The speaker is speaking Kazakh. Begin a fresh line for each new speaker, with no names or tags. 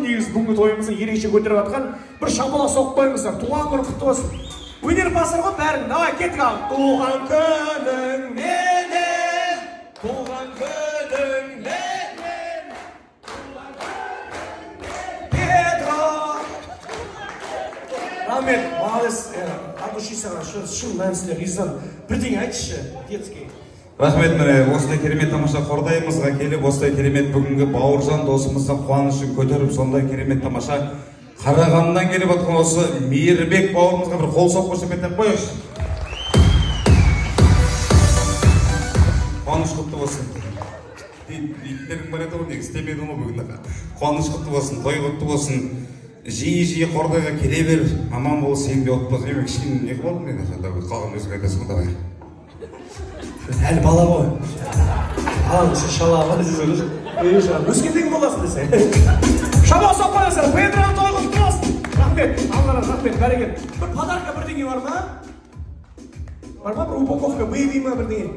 негізі бүгінгі тойымызды ерекше көтеріп жатқан бір шапалақ соғып қойыңыздар. Туған күні құтты болсын. Өнерпаздар ғой бәрін. Давай кеттік ал. Туған күнің менен, туған күнің менен, туған күнің Петро. Рахмет, молодец. От души саған шын мәнісінде ризамын. Бірдеңе айтшы, детский.
Рахмет, міне осындай керемет тамаша қордайымызға келіп, осындай керемет бүгінгі бауыржан досымыздың қуанышын көтеріп, сондай керемет тамаша Қарағандыдан келіп отқан осы Мейірбек бауырымызға бір қол соқ көрсетіп қойыңызшы. Қуаныш құтты болсын. Иттерің бар еді ғой, неге істемеді ғой бүгін. Қуаныш құтты болсын, той құтты болсын. Жиі қордайға келе бер, аман бол, сен де отбасы. Еме кішкене не қылып алдым мен, қалған өзің айтасың ғой.
Әлі бала ғой. Алаң шалаға өскендегі боласың десең. Шаба соқ қойыңыздар, Петроның той құтты болсын. Рахмет, Аллаға рахмет, бәрекелді. Бір подарка бірдеңе бар ма? Бар ма? Бір упаковка, боевый ма бірдеңе?